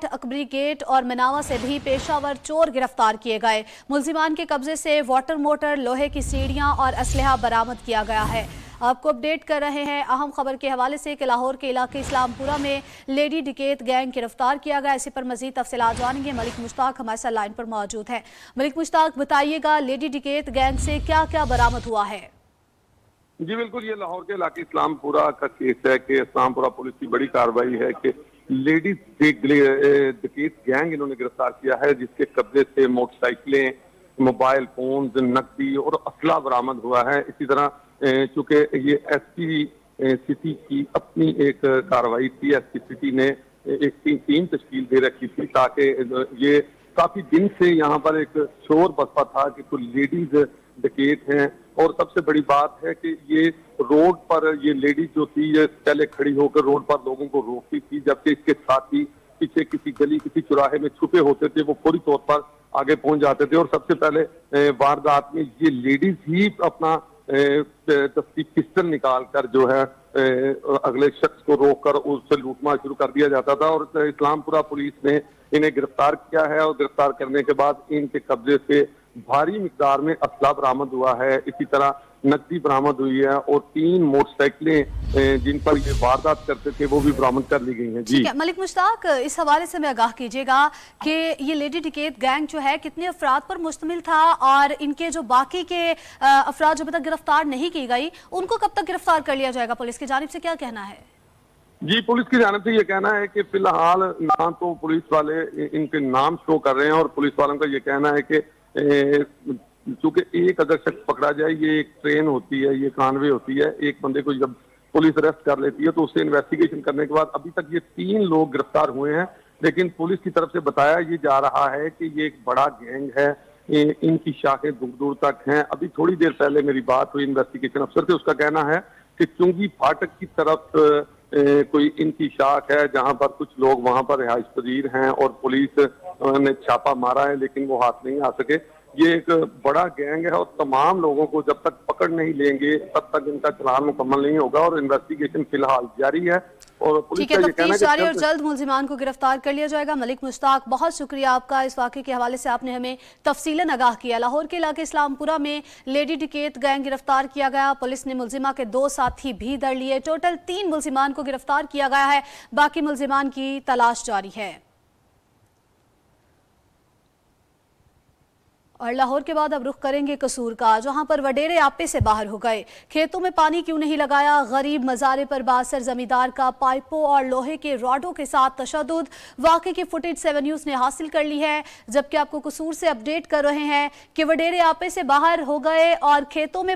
Akbari gate और मनावा से भी पेशावर चोर गिरफ्तार किए गए। मुलजिमान के कब्जे से वाटर मोटर, लोहे की सीढ़ियां और असलहा बरामद किया गया है। आपको अपडेट कर रहे हैं अहम खबर के हवाले से कि लाहौर के इलाके इस्लामपुरा में लेडी डिकेत गैंग गिरफ्तार किया गया। इसी पर मजीद तफसीलात जानेंगे। मलिक मुश्ताक हमारे साथ लाइन पर मौजूद है। मलिक मुश्ताक, बताइएगा लेडी डिकेत गैंग से क्या क्या बरामद हुआ है? जी बिल्कुल, ये लाहौर के इलाके इस्लामपुरा का केस है कि इस्लामपुरा पुलिस की बड़ी कार्रवाई है कि लेडीज डिकेत गैंग इन्होंने गिरफ्तार किया है, जिसके कब्जे से मोटरसाइकिलें, मोबाइल फोन, नकदी और असला बरामद हुआ है। इसी तरह चूंकि ये एसपी सिटी की अपनी एक कार्रवाई थी, एसपी सिटी ने एक टीम तश्कील दे रखी थी ताकि ये काफी दिन से यहाँ पर एक शोर बसपा था कि कुछ लेडीज डकैत हैं। और सबसे बड़ी बात है कि ये रोड पर ये लेडीज जो थी ये पहले खड़ी होकर रोड पर लोगों को रोकती थी, जबकि इसके साथी पीछे किसी गली किसी चौराहे में छुपे होते थे, वो फौरी तौर पर आगे पहुंच जाते थे और सबसे पहले वारदात में ये लेडीज ही अपना दस्ती पिस्टल निकाल कर जो है अगले शख्स को रोककर उससे लूटना शुरू कर दिया जाता था। और इस्लामपुरा पुलिस ने इन्हें गिरफ्तार किया है और गिरफ्तार करने के बाद इनके कब्जे से भारी मिकदार में असला बरामद हुआ है। इसी तरह नकदी बरामद हुई है और 3 मोटरसाइकिलें जिन पर ये वारदात करते थे वो भी बरामद कर ली गई हैं। जी मलिक मुश्ताक, इस हवाले से मैं आगाह कीजिएगा कि ये लेडी डिकेत गैंग जो है कितने अफराद पर मुश्तमिल था और इनके जो बाकी के अफराद जो अभी तक गिरफ्तार नहीं की गई उनको कब तक गिरफ्तार कर लिया जाएगा? पुलिस की जानिब से क्या कहना है? जी, पुलिस की जानिब से ये कहना है कि फिलहाल ना तो पुलिस वाले इनके नाम शो कर रहे हैं और पुलिस वालों का ये कहना है कि चूंकि एक अगर शख्स पकड़ा जाए, ये एक ट्रेन होती है, ये कानवे होती है, एक बंदे को जब पुलिस अरेस्ट कर लेती है तो उससे इन्वेस्टिगेशन करने के बाद अभी तक ये 3 लोग गिरफ्तार हुए हैं। लेकिन पुलिस की तरफ से बताया ये जा रहा है कि ये एक बड़ा गैंग है, इनकी शाखें दूर दूर तक हैं। अभी थोड़ी देर पहले मेरी बात हुई इन्वेस्टिगेशन अफसर से, उसका कहना है कि चुंगी फाटक की तरफ कोई इनकी शाख है जहां पर कुछ लोग वहां पर रिहाइश पजीर हैं और पुलिस ने छापा मारा है लेकिन वो हाथ नहीं आ सके। ये एक बड़ा गैंग है और तमाम लोगों को जब तक पकड़ नहीं लेंगे तब तक इनका चालान मुकम्मल नहीं होगा और इन्वेस्टिगेशन फिलहाल जारी है। और पुलिस का ये कहना है जारी और जल्द मुलजिमान को गिरफ्तार कर लिया जाएगा। मलिक मुश्ताक, बहुत शुक्रिया आपका। इस वाक़े के हवाले से आपने हमें तफसीलन आगाह किया। लाहौर के इलाके इस्लामपुरा में लेडी डिकेत गैंग गिरफ्तार किया गया। पुलिस ने मुलजिमा के 2 साथी भी धर लिए। टोटल 3 मुलजिमान को गिरफ्तार किया गया है। बाकी मुलजिमान की तलाश जारी है। और लाहौर के बाद अब रुख करेंगे कसूर का, जहां पर वडेरे आपे से बाहर हो गए। खेतों में पानी क्यों नहीं लगाया? गरीब मजारे पर बासर जमींदार का पाइपों और लोहे के रॉडों के साथ तशद्दुद। वाक़े की फुटेज 7 न्यूज़ ने हासिल कर ली है, जबकि आपको कसूर से अपडेट कर रहे हैं कि वडेरे आपे से बाहर हो गए और खेतों में